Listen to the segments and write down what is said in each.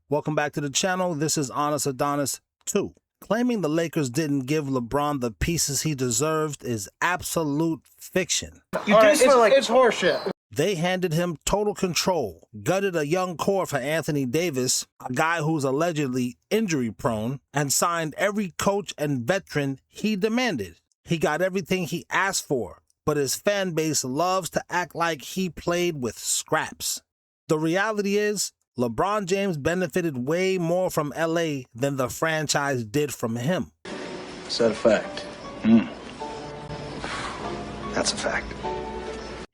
Welcome back to the channel. This is Honest Adonis 2. Claiming the Lakers didn't give LeBron the pieces he deserved is absolute fiction. It's horseshit. They handed him total control, gutted a young core for Anthony Davis, a guy who's allegedly injury-prone, and signed every coach and veteran he demanded. He got everything he asked for, but his fan base loves to act like he played with scraps. The reality is, LeBron James benefited way more from LA than the franchise did from him. Is that a fact? That's a fact.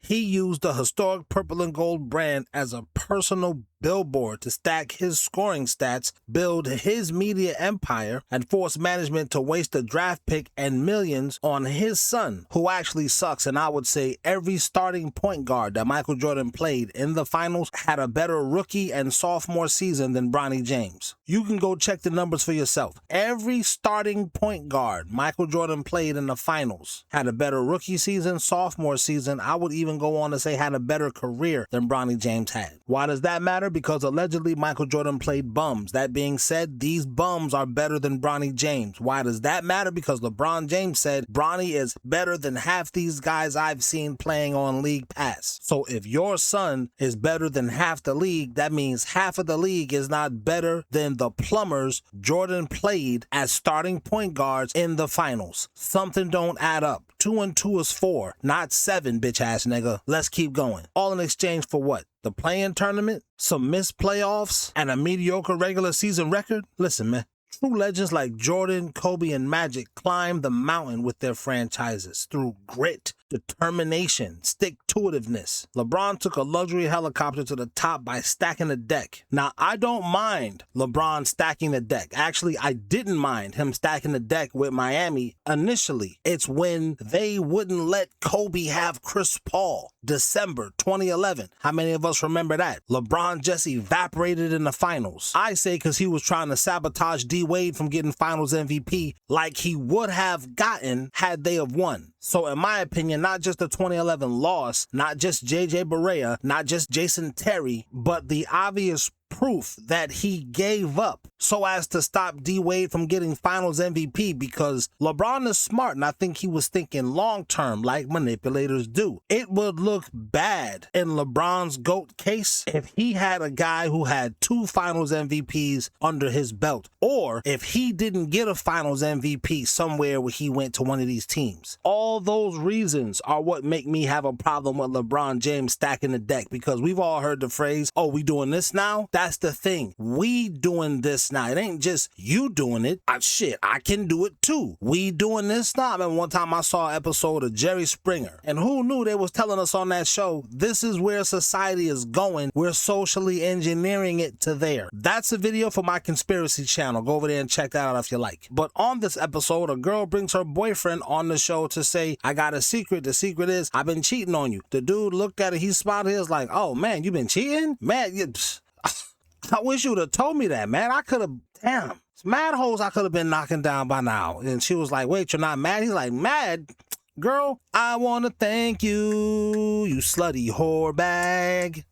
He used the historic purple and gold brand as a personal billboard to stack his scoring stats, build his media empire, and force management to waste a draft pick and millions on his son, who actually sucks. And I would say every starting point guard that Michael Jordan played in the finals had a better rookie and sophomore season than Bronny James. You can go check the numbers for yourself. Every starting point guard Michael Jordan played in the finals had a better rookie season, sophomore season. I would even go on to say had a better career than Bronny James had. Why does that matter? Because allegedly Michael Jordan played bums. That being said, these bums are better than Bronny James. Why does that matter? Because LeBron James said Bronny is better than half these guys I've seen playing on League Pass. So if your son is better than half the league, that means half of the league is not better than the plumbers Jordan played as starting point guards in the finals. Something don't add up. 2 and 2 is 4, not 7, bitch ass nigga. Let's keep going. All in exchange for what? The play-in tournament, some missed playoffs, and a mediocre regular season record? Listen, man. True legends like Jordan, Kobe, and Magic climbed the mountain with their franchises through grit, determination, stick-to-itiveness. LeBron took a luxury helicopter to the top by stacking the deck. Now, I don't mind LeBron stacking the deck. Actually, I didn't mind him stacking the deck with Miami initially. It's when they wouldn't let Kobe have Chris Paul. December 2011. How many of us remember that? LeBron just evaporated in the finals. I say because he was trying to sabotage D-Wade from getting finals MVP like he would have gotten had they have won. So in my opinion, not just the 2011 loss, not just JJ Barea, not just Jason Terry, but the obvious proof that he gave up so as to stop D-Wade from getting finals MVP, because LeBron is smart and I think he was thinking long term like manipulators do. It would look bad in LeBron's GOAT case if he had a guy who had 2 finals MVPs under his belt, or if he didn't get a finals MVP somewhere where he went to one of these teams. All those reasons are what make me have a problem with LeBron James stacking the deck, because we've all heard the phrase, oh, we doing this now? That's the thing. We doing this now. It ain't just you doing it. Shit, I can do it too. We doing this now. I remember one time I saw an episode of Jerry Springer, and who knew they was telling us on that show, this is where society is going. We're socially engineering it to there. That's a video for my conspiracy channel. Go over there and check that out if you like. But on this episode, a girl brings her boyfriend on the show to say, I got a secret. The secret is I've been cheating on you. The dude looked at it. He smiled. He was like, oh man, you been cheating? Man, I wish you would have told me that, man. I could have, damn. It's mad hoes I could have been knocking down by now. And she was like, wait, you're not mad? He's like, mad? Girl, I want to thank you, you slutty whore bag,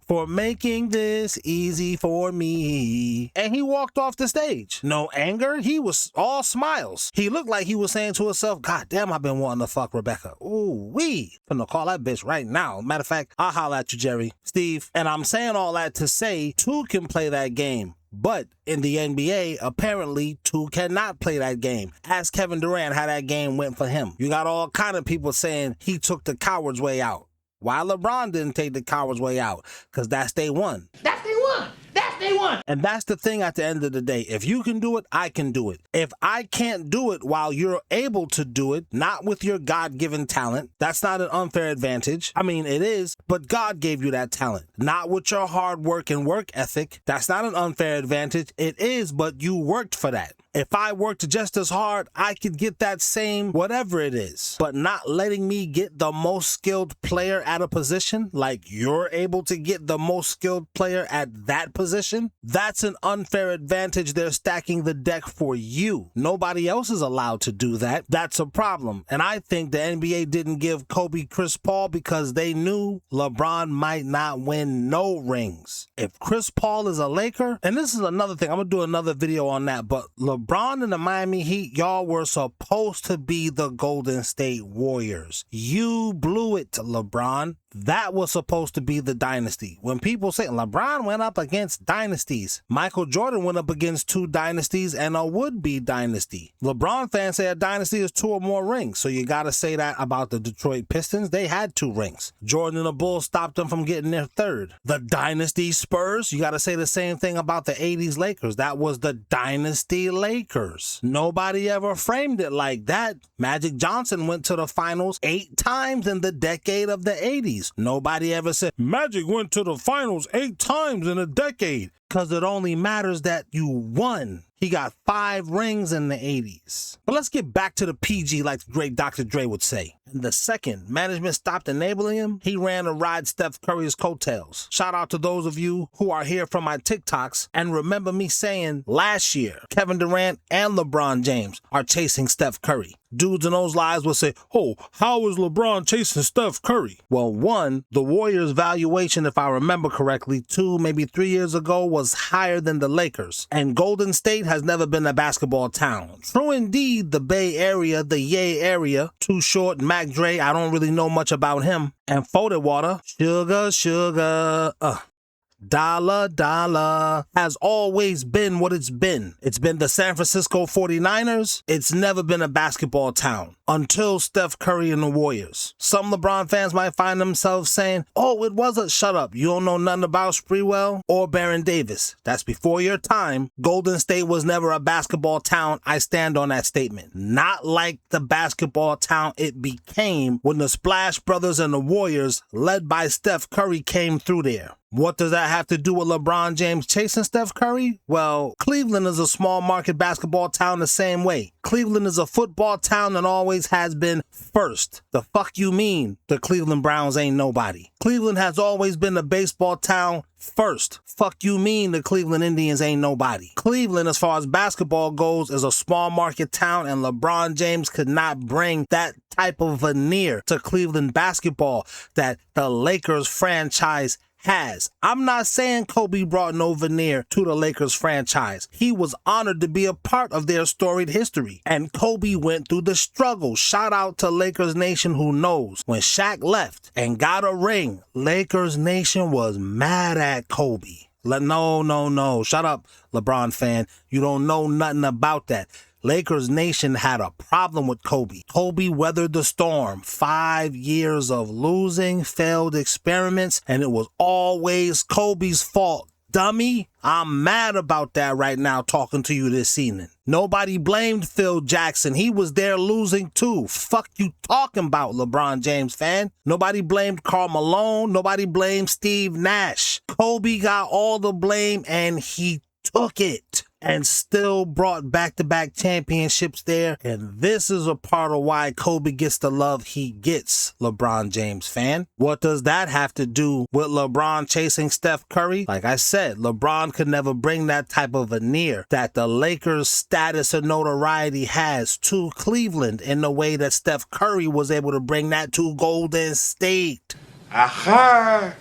for making this easy for me. And he walked off the stage. No anger. He was all smiles. He looked like he was saying to himself, God damn, I've been wanting to fuck Rebecca. Ooh, wee. Finna call that bitch right now. Matter of fact, I'll holler at you, Jerry. Steve. And I'm saying all that to say 2 can play that game. But in the NBA, apparently 2 cannot play that game. Ask Kevin Durant how that game went for him. You got all kind of people saying he took the coward's way out. Why LeBron didn't take the coward's way out? Because that's day one. That's day one. That's day one. And that's the thing at the end of the day. If you can do it, I can do it. If I can't do it while you're able to do it, not with your God-given talent, that's not an unfair advantage. I mean, it is, but God gave you that talent. Not with your hard work and work ethic. That's not an unfair advantage. It is, but you worked for that. If I worked just as hard, I could get that same whatever it is. But not letting me get the most skilled player at a position, like you're able to get the most skilled player at that position, that's an unfair advantage. They're stacking the deck for you. Nobody else is allowed to do that. That's a problem. And I think the NBA didn't give Kobe Chris Paul because they knew LeBron might not win no rings. If Chris Paul is a Laker, and this is another thing, I'm going to do another video on that, but LeBron and the Miami Heat, y'all were supposed to be the Golden State Warriors. You blew it, LeBron. That was supposed to be the dynasty. When people say LeBron went up against dynasties, Michael Jordan went up against 2 dynasties and a would-be dynasty. LeBron fans say a dynasty is 2 or more rings, so you got to say that about the Detroit Pistons. They had 2 rings. Jordan and the Bulls stopped them from getting their 3rd. The dynasty Spurs, you got to say the same thing about the 80s Lakers. That was the dynasty Lakers. Nobody ever framed it like that. Magic Johnson went to the finals 8 times in the decade of the 80s. Nobody ever said Magic went to the finals 8 times in a decade, because it only matters that you won. He got 5 rings in the 80s. But let's get back to the PG like the great Dr. Dre would say. And the second management stopped enabling him, he ran to ride Steph Curry's coattails. Shout out to those of you who are here from my TikToks and remember me saying last year, Kevin Durant and LeBron James are chasing Steph Curry. Dudes in those lives would say, oh, how is LeBron chasing Steph Curry? Well, 1, the Warriors' valuation, if I remember correctly, 2, maybe 3 years ago, was higher than the Lakers. And Golden State has never been a basketball town. True indeed, the Bay Area, the Yay area, Too Short, Mac Dre, I don't really know much about him. And Folded Water, Sugar, Sugar, Dollar, dollar, has always been what it's been. It's been the San Francisco 49ers. It's never been a basketball town until Steph Curry and the Warriors. Some LeBron fans might find themselves saying, oh, it was a shut up. You don't know nothing about Sprewell or Baron Davis. That's before your time. Golden State was never a basketball town. I stand on that statement. Not like the basketball town it became when the Splash Brothers and the Warriors, led by Steph Curry, came through there. What does that have to do with LeBron James chasing Steph Curry? Well, Cleveland is a small market basketball town the same way. Cleveland is a football town and always has been first. The fuck you mean the Cleveland Browns ain't nobody? Cleveland has always been a baseball town first. Fuck you mean the Cleveland Indians ain't nobody? Cleveland, as far as basketball goes, is a small market town, and LeBron James could not bring that type of veneer to Cleveland basketball that the Lakers franchise has. I'm not saying Kobe brought no veneer to the Lakers franchise. He was honored to be a part of their storied history. And Kobe went through the struggle. Shout out to Lakers Nation who knows. When Shaq left and got a ring, Lakers Nation was mad at Kobe. No. Shut up, LeBron fan. You don't know nothing about that. Lakers Nation had a problem with Kobe. Kobe weathered the storm. 5 years of losing, failed experiments, and it was always Kobe's fault. Dummy, I'm mad about that right now talking to you this evening. Nobody blamed Phil Jackson. He was there losing too. Fuck you talking about, LeBron James fan. Nobody blamed Karl Malone. Nobody blamed Steve Nash. Kobe got all the blame and he took it and still brought back-to-back championships there. And this is a part of why Kobe gets the love he gets, LeBron James fan. What does that have to do with LeBron chasing Steph Curry? Like I said, LeBron could never bring that type of veneer that the Lakers' status and notoriety has to Cleveland in the way that Steph Curry was able to bring that to Golden State. Aha!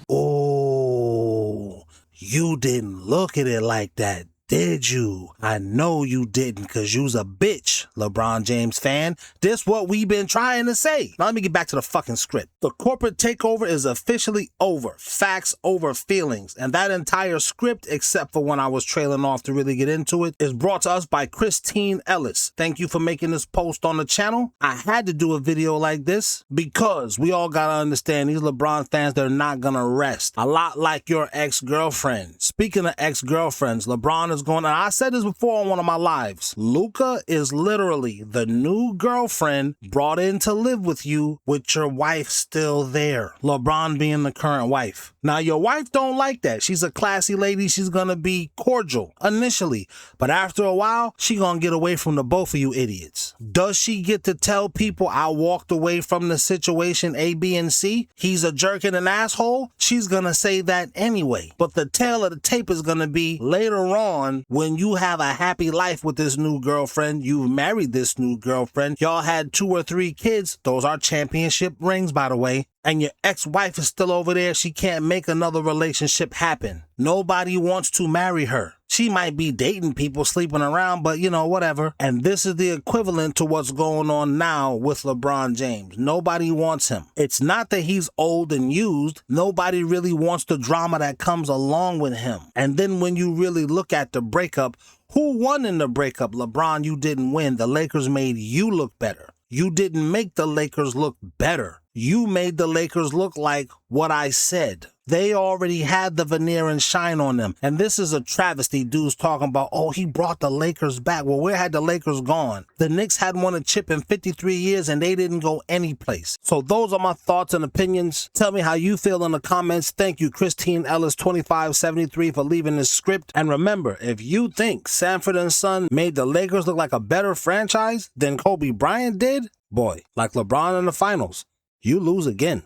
Oh, you didn't look at it like that, did you? I know you didn't, because you's a bitch, LeBron James fan. This what we been trying to say. Now let me get back to the fucking script. The corporate takeover is officially over. Facts over feelings. And that entire script, except for when I was trailing off to really get into it, is brought to us by Christine Ellis. Thank you for making this post on the channel. I had to do a video like this because we all gotta understand these LeBron fans, they're not gonna rest. A lot like your ex-girlfriend. Speaking of ex-girlfriends, LeBron LeBron is going, and I said this before on one of my lives, Luka is literally the new girlfriend brought in to live with you with your wife still there. LeBron being the current wife. Now, your wife don't like that. She's a classy lady. She's going to be cordial initially, but after a while, she going to get away from the both of you idiots. Does she get to tell people I walked away from the situation A, B, and C? He's a jerk and an asshole? She's going to say that anyway. But the tail of the tape is going to be later on when you have a happy life with this new girlfriend. You've married this new girlfriend. Y'all had 2 or 3 kids. Those are championship rings, by the way. And your ex-wife is still over there. She can't make another relationship happen. Nobody wants to marry her. She might be dating people, sleeping around, but you know, whatever. And this is the equivalent to what's going on now with LeBron James. Nobody wants him. It's not that he's old and used. Nobody really wants the drama that comes along with him. And then when you really look at the breakup, who won in the breakup? LeBron, you didn't win. The Lakers made you look better. You didn't make the Lakers look better. You made the Lakers look like what I said. They already had the veneer and shine on them. And this is a travesty. Dudes talking about, oh, he brought the Lakers back. Well, where had the Lakers gone? The Knicks hadn't won a chip in 53 years and they didn't go anyplace. So those are my thoughts and opinions. Tell me how you feel in the comments. Thank you, Christine Ellis 2573 for leaving this script. And remember, if you think Sanford and Son made the Lakers look like a better franchise than Kobe Bryant did, boy, like LeBron in the finals, you lose again.